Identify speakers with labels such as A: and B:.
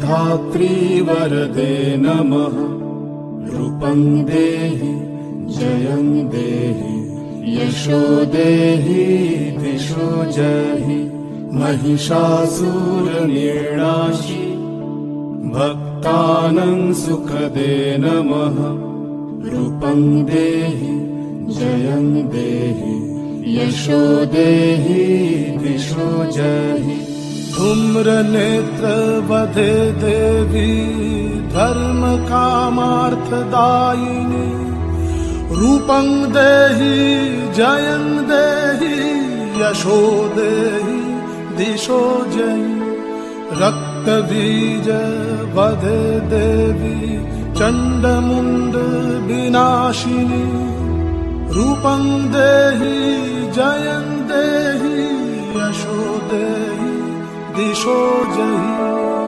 A: धात्री वरदे नमः। रूपं देहि जयं देहि यशो देहि दिशो जहि। महिषासुरनिर्नाशि भक्तानां सुखदे नमः। रूपं देहि जयं देहि यशो देहि दिशो जहि।
B: धूम्रनेत्र वधे देवी धर्म कामार्थदायिनी। रूपं देहि जयं देहि यशो देहि दिशो जहि। रक्तबीज वधे देवी चण्डमुण्ड विनाशिनी। रूपं देहि जयं देहि यशो देहि दिशो जहि।